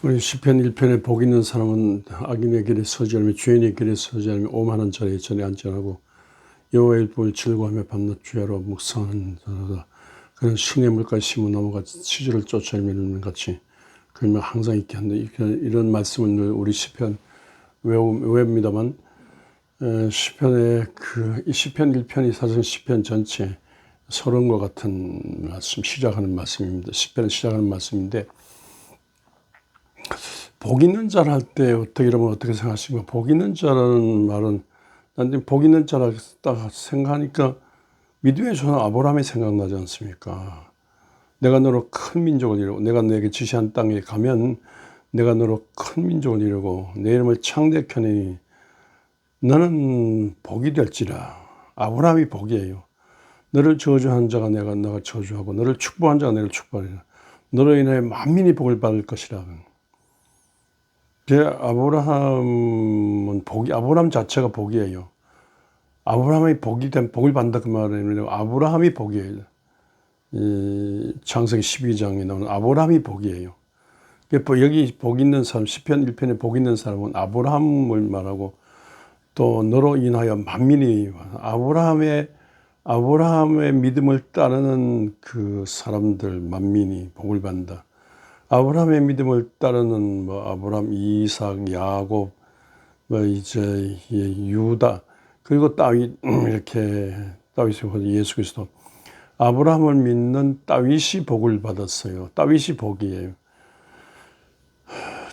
우리 시편 1편에 복 있는 사람은 악인의 길에 서지 않으며 죄인의 길에 서지 않으며 오만한 자리에 전에 앉지 않고 여호와의 법을 즐거워하며 밤낮 주야로 묵상하는 자로다. 그는 신의 물가에 심은 나무같이 치즈를 쫓아내는 같이 그러면 항상 있게 한다. 이런 말씀을 늘 우리 시편 외웁니다만 시편의 이 시편 1편이 사실 시편 전체 서론과 같은 말씀 시작하는 말씀입니다. 시편을 시작하는 말씀인데 복 있는 자를 할 때 어떻게 이러면 어떻게 생각하십니까? 복 있는 자라는 말은 난 복 있는 자라 딱 생각하니까 믿음의 조상 아브라함이 생각나지 않습니까? 내가 너로 큰 민족을 이루고 내가 너에게 지시한 땅에 가면 내가 너로 큰 민족을 이루고 내 이름을 창대케 하니 너는 복이 될지라. 아브라함이 복이에요. 너를 저주한 자가 내가 저주하고 너를 축복한 자가 내가 축복하리라. 너로 인하여 만민이 복을 받을 것이라. 아브라함은 아브라함 자체가 복이에요. 아브라함이 복을 받는다 그 말은 아브라함이 복이에요. 창세기 12장에 나오는 아브라함이 복이에요. 여기 복 있는 사람, 시편 1편에 복 있는 사람은 아브라함을 말하고 또 너로 인하여 만민이 아브라함의 믿음을 따르는 그 사람들 만민이 복을 받는다. 아브라함의 믿음을 따르는 아브라함, 이삭, 야곱, 이제 유다 그리고 다윗 이렇게 다윗이 예수 그리스도 아브라함을 믿는 다윗이 복을 받았어요. 다윗이 복이에요.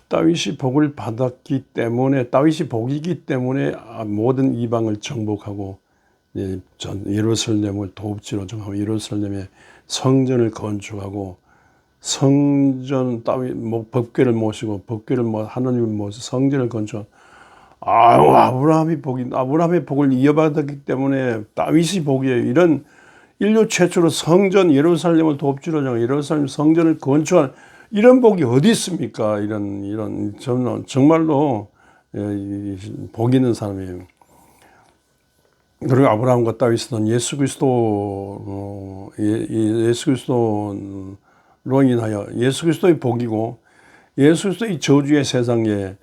다윗이 복을 받았기 때문에 다윗이 복이기 때문에 모든 이방을 정복하고 예루살렘을 도읍지로 정하고 예루살렘에 성전을 건축하고 성전 법궤를 모시고 하나님을 모시고 성전을 건축. 아브라함의 복을 이어받았기 때문에 다윗이 복이에요. 이런 인류 최초로 성전 예루살렘을 도읍지로 정하고 예루살렘 성전을 건축한 이런 복이 어디 있습니까? 이런 정말로 복 있는 사람이에요. 그리고 아브라함과 다윗은 예수 그리스도로 인하여 예수 그리스도의 복이고 예수 그리스도의 저주의 세상에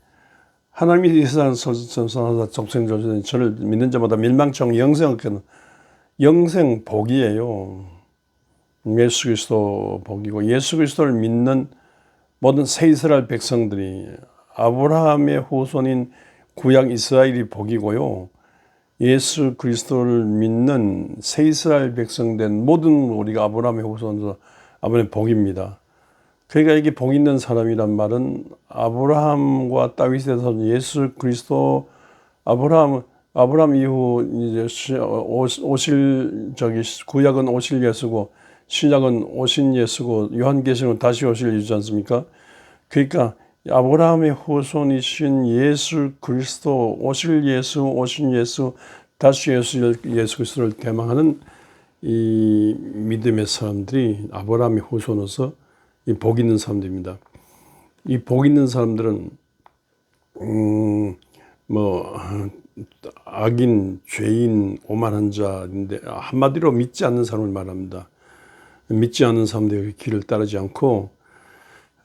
하나님이 이 세상을 선선하사 적생조주는 저를 믿는 자마다 멸망치 않고 영생 얻게는 영생 복이에요. 예수 그리스도 복이고 예수 그리스도를 믿는 모든 새 이스라엘 백성들이 아브라함의 후손인 구약 이스라엘이 복이고요. 예수 그리스도를 믿는 새 이스라엘 백성된 모든 우리가 아브라함의 후손으로 아브라함의 복입니다. 그러니까 이게 복 있는 사람이란 말은 아브라함과 다윗에서 예수 그리스도 아브라함 이후 이제 구약은 오실 예수고 신약은 오신 예수고 요한계시록은 다시 오실 예수지 않습니까? 그러니까 아브라함의 후손이신 예수 그리스도 오신 예수 다시 예수 그리스도를 대망하는 이 믿음의 사람들이 아브라함의 후손으로서 이 복 있는 사람들입니다. 이 복 있는 사람들은 악인, 죄인, 오만한 자인데 한마디로 믿지 않는 사람을 말합니다. 믿지 않는 사람들의 길을 따르지 않고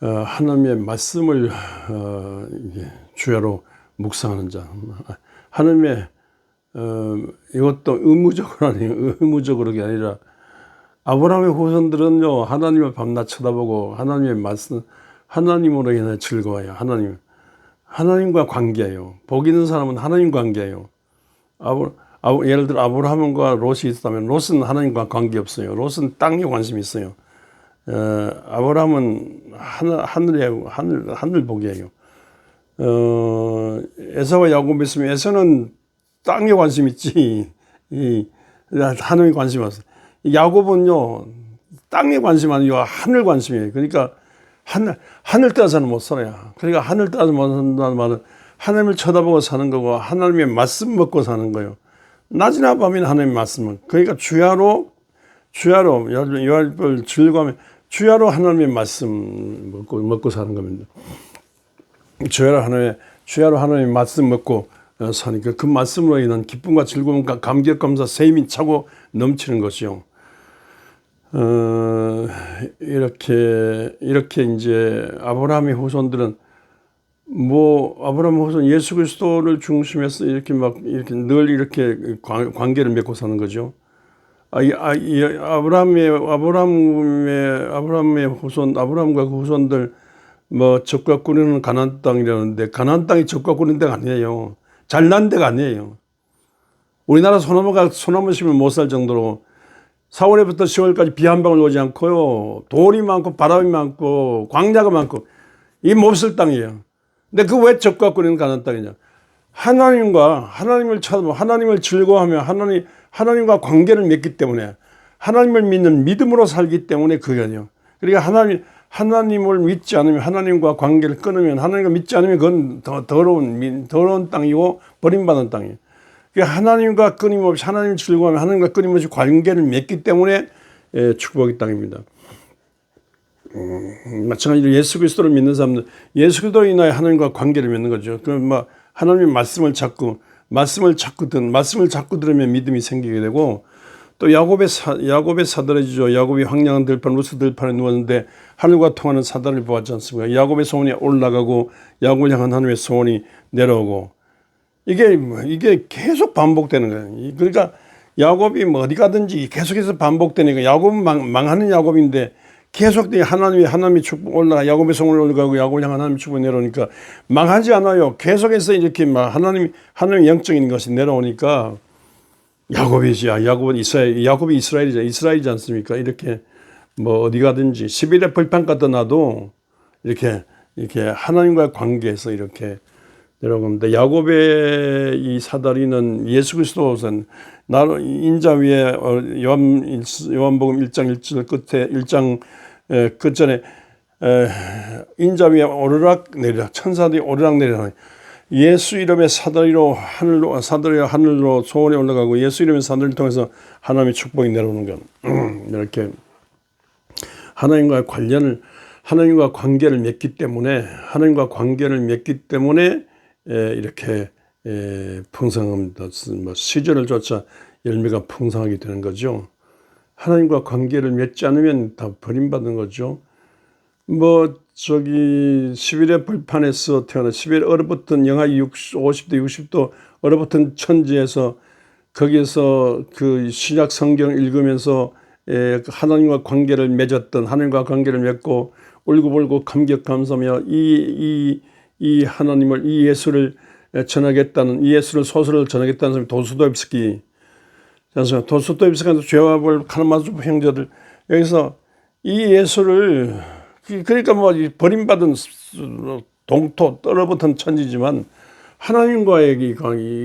하나님의 말씀을 주야로 묵상하는 자. 하나님의 이것도 의무적으로가 아니라 아브라함의 후손들은요 하나님을 밤낮 쳐다보고 하나님의 말씀 하나님으로 인해 즐거워요. 하나님과 관계예요. 복 있는 사람은 하나님 관계예요. 예를 들어 아브라함과 롯이 있었다면 롯은 하나님과 관계 없어요. 롯은 땅에 관심이 있어요. 아브라함은 하늘 복이에요. 에사와 야곱이 있으면 에사는 땅에 관심 있지. 하나님에 관심 없어요. 야곱은요 땅에 관심 아니고 하늘 관심이에요. 그러니까 하늘 따라서는 못 살아요. 그러니까 하늘 따라서 못 산다는 말은 하나님을 쳐다보고 사는 거고 하나님의 말씀 먹고 사는 거예요. 낮이나 밤이나 하나님의 말씀을. 그러니까 주야로 요한법을 즐거워하면 주야로 하나님의 말씀 먹고 사는 겁니다. 주야로 하나님의 말씀 먹고 사니까 그 말씀으로 인한 기쁨과 즐거움과 감격 감사 셈이 차고 넘치는 것이요. 이렇게 이제 아브라함의 후손들은 뭐 아브라함 후손 예수 그리스도를 중심해서 이렇게 막 이렇게 늘 이렇게 관계를 맺고 사는 거죠. 아브라함의 후손, 아브라함과 그 후손들 뭐 적과 꾸리는 가나안 땅이라는데 가나안 땅이 적과 꾸리는 데가 아니에요. 잘난 데가 아니에요. 우리나라 소나무 심으면 못 살 정도로 4월에부터 10월까지 비 한 방울 오지 않고요. 돌이 많고 바람이 많고 광야가 많고 이 몹쓸 땅이에요. 근데 그 왜 적과 꾸리는 가나안 땅이냐? 하나님을 찾고 하나님을 즐거워하며 하나님과 관계를 맺기 때문에 하나님을 믿는 믿음으로 살기 때문에 그게 아니에요. 그러니까 하나님을 믿지 않으면 하나님과 관계를 끊으면 하나님을 믿지 않으면 그건 더러운 땅이고 버림받은 땅이에요. 그러니까 하나님과 끊임없이 하나님을 즐거워하며 하나님과 끊임없이 관계를 맺기 때문에 축복의 땅입니다. 마찬가지로 예수 그리스도를 믿는 사람들 예수 그리스도로 인하여 하나님과 관계를 맺는 거죠. 그럼 막 하나님의 말씀을 자꾸 들으면 믿음이 생기게 되고 또 야곱의 사다리죠. 야곱이 황량한 들판 루스 들판에 누웠는데 하늘과 통하는 사다리를 보았지 않습니까? 야곱의 소원이 올라가고 야곱을 향한 하나님의 소원이 내려오고 이게 계속 반복되는 거예요. 그러니까 야곱이 뭐 어디 가든지 계속해서 반복되니까 야곱은 망하는 야곱인데 계속 하나님의 축복 올라가 야곱의 소원이 올라가고 야곱을 향한 하나님의 축복이 내려오니까 망하지 않아요. 계속해서 이렇게 막 하나님의 영적인 것이 내려오니까 야곱은 야곱이 이스라엘이지 않습니까? 이렇게 뭐 어디 가든지 11의 벌판가 떠나도 이렇게 하나님과의 관계에서 이렇게 내려옵니다. 야곱의 이 사다리는 예수 그리스도는 인자 위에 요한복음 1장 1절 끝에 1장 끝전에 인자 위에 오르락 내리락 천사들이 오르락 내리락 예수 이름의 사다리로 하늘로 소원에 올라가고 예수 이름의 사다리를 통해서 하나님의 축복이 내려오는 것 이렇게 하나님과 관계를 맺기 때문에 이렇게 풍성합니다. 시절을 쫓아 열매가 풍성하게 되는 거죠. 하나님과 관계를 맺지 않으면 다 버림받는 거죠. 11의 벌판에서 태어나 11에 얼어붙은 영하 50도 60도 얼어붙은 천지에서 거기에서 그 신약 성경 읽으면서 하나님과 관계를 맺었던 하나님과 관계를 맺고 울고불고 감격감사하며 이 하나님을 이 예수를 전하겠다는 이 예수를 소설을 전하겠다는 사람이 도스토옙스키 죄와 카라마조프 형제들 여기서 이 예수를 그러니까 버림받은 동토 떨어붙은 천지지만 하나님과의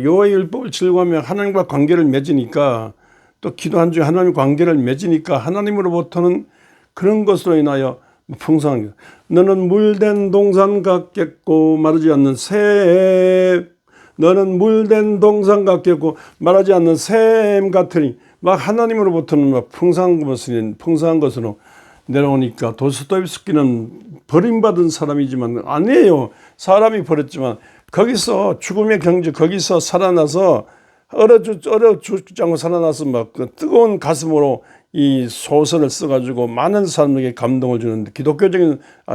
여호와의 율법을 즐거워하며 하나님과 관계를 맺으니까 또 기도한 중에 하나님 관계를 맺으니까 하나님으로부터는 그런 것으로 인하여 풍성한 것. 너는 물된 동산 같겠고 마르지 않는 너는 물된 동산 같겠고 마르지 않는 샘 같으니 막 하나님으로부터는 막 풍성한 것으로 내려오니까 도스토옙스키는 버림받은 사람이지만 아니에요. 사람이 버렸지만 거기서 죽음의 경주 거기서 살아나서 얼어 죽지 않고 살아나서 막 그 뜨거운 가슴으로 이 소설을 써가지고 많은 사람에게 감동을 주는데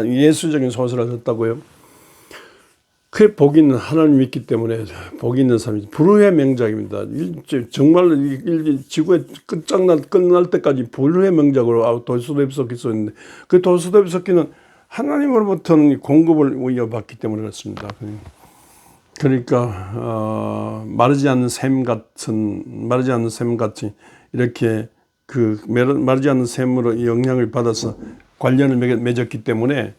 예수적인 소설을 썼다고요. 그게 복이 있는 하나님 믿기 때문에 복이 있는 사람이지. 불후의 명작입니다. 정말 지구의 끝날 때까지 불후의 명작으로 도스토옙스키 썼는데 그 도스토옙스키는 하나님으로부터는 공급을 이어받기 때문에 그렇습니다. 그러니까 마르지 않는 샘 같이 이렇게 마르지 않는 샘으로 영향을 받아서 관련을 맺기 때문에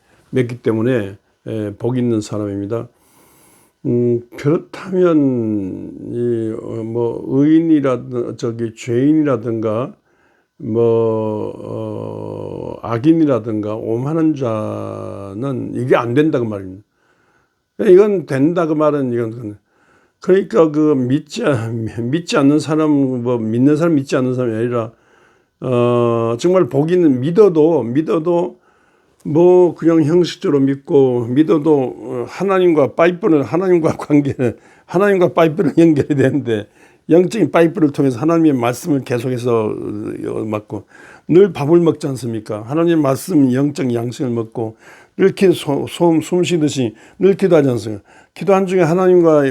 복 있는 사람입니다. 그렇다면 죄인이라든가 악인이라든가 오만한 자는 이게 안 된다고 말입니다. 이건 된다 그 말은 이건 그러니까 믿지 않는 사람 믿는 사람 믿지 않는 사람이 아니라 정말 복 있는 믿어도 그냥 형식적으로 믿어도 하나님과 파이프를 연결이 되는데 영적인 파이프를 통해서 하나님의 말씀을 계속해서 먹고 늘 밥을 먹지 않습니까? 하나님의 말씀 영적 양식을 먹고 늘 숨 쉬듯이 늘 기도하지 않습니까? 기도한 중에 하나님과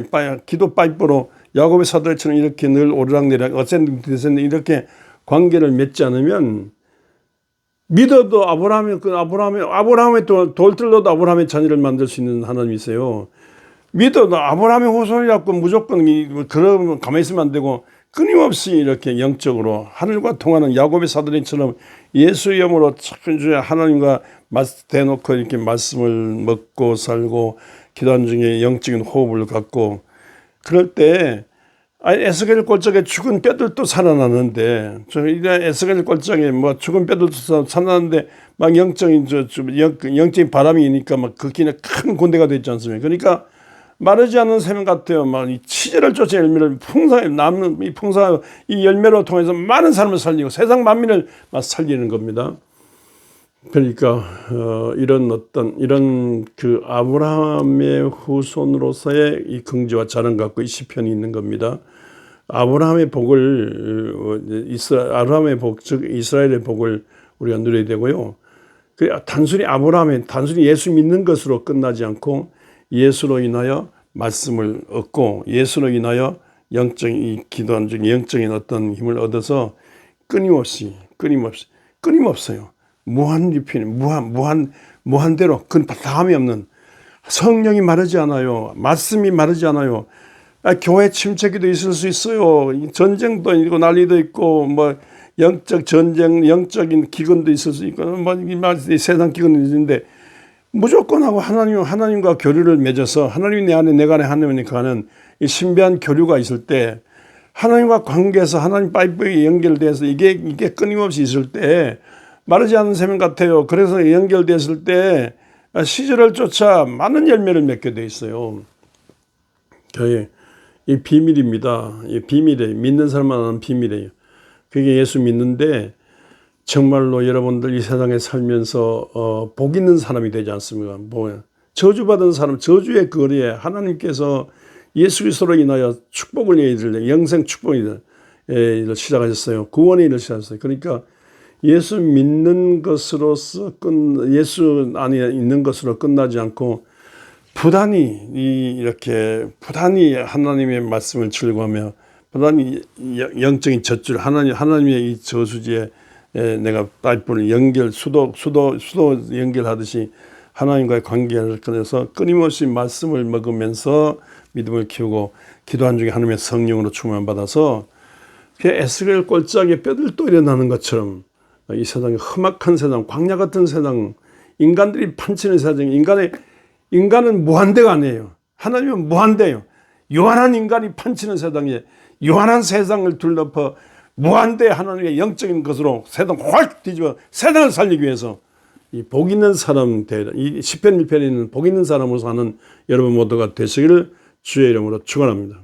기도 파이프로 야곱의 사도들처럼 이렇게 늘 오르락내리락 어센딩 디센딩 이렇게 관계를 맺지 않으면 믿어도 아브라함의 돌들로도 아브라함의 자녀를 만들 수 있는 하나님이세요. 믿어도 아브라함의 후손이라고 무조건 그러면 가만히 있으면 안 되고 끊임없이 이렇게 영적으로 하늘과 통하는 야곱의 사도들처럼 예수의 이름으로 주의 하나님과 대놓고 이렇게 말씀을 먹고 살고 기도한 중에 영적인 호흡을 갖고 그럴 때 에스겔 골짜기에 죽은 뼈들도 살아나는데 에스겔 골짜기에 뭐 죽은 뼈들도 살아나는데 막 영적인 바람이 이니까 막 그 길에 큰 군대가 됐지 않습니까? 그러니까 마르지 않는 샘 같아요. 막 이 치즈를 쫓아 열매를 남는 이 열매로 통해서 많은 사람을 살리고 세상 만민을 막 살리는 겁니다. 그러니까 이런 그 아브라함의 후손으로서의 이 긍지와 자랑 갖고 이 시편이 있는 겁니다. 아브라함의 복을 아브라함의 복, 즉 이스라엘의 복을 우리가 누려야 되고요. 단순히 예수 믿는 것으로 끝나지 않고 예수로 인하여 말씀을 얻고 예수로 인하여 영적인 기도한 중에 영적인 어떤 힘을 얻어서 끊임없어요. 무한 리필, 무한대로 그 다음이 없는 성령이 마르지 않아요. 말씀이 마르지 않아요. 교회 침체기도 있을 수 있어요. 전쟁도 있고 난리도 있고 뭐 영적 전쟁, 영적인 기근도 있을 수 있고 뭐 세상 기근도 있는데 무조건 하고 하나님과 교류를 맺어서 하나님이 내 안에 내가 안에 하나님이 하는 이 신비한 교류가 있을 때 하나님과 관계에서 하나님 파이프에 연결돼서 이게 끊임없이 있을 때 마르지 않는 샘 같아요. 그래서 연결됐을 때 시절을 쫓아 많은 열매를 맺게 돼 있어요. 이 비밀입니다. 이 비밀이에요. 믿는 사람만 아는 비밀이에요. 그게 예수 믿는데 정말로 여러분들 이 세상에 살면서 복 있는 사람이 되지 않습니까? 저주받은 사람, 저주의 거리에 하나님께서 예수 그리스도로 인하여 축복을 얘기를 영생 축복을 시작하셨어요. 구원의 일을 시작하셨어요. 그러니까 예수 믿는 것으로서 예수 안에 있는 것으로 끝나지 않고 부단히 하나님의 말씀을 즐거워하며 부단히 영적인 젖줄 하나님의 이 저수지에 내가 파이프를 수도 연결하듯이 하나님과의 관계를 끊어서 끊임없이 말씀을 먹으면서 믿음을 키우고 기도한 중에 하나님의 성령으로 충만 받아서 에스겔 골짜기에 뼈들도 일어나는 것처럼 이 세상이 험악한 세상, 광야 같은 세상, 인간들이 판치는 세상, 인간은 무한대가 아니에요. 하나님은 무한대예요. 요한한 인간이 판치는 세상에 요한한 세상을 둘러퍼 무한대 하나님의 영적인 것으로 세상 확 뒤집어 세상을 살리기 위해서 이 복 있는 사람 이 시편 1편에 있는 복 있는 사람으로 사는 여러분 모두가 되시기를 주의 이름으로 축원합니다.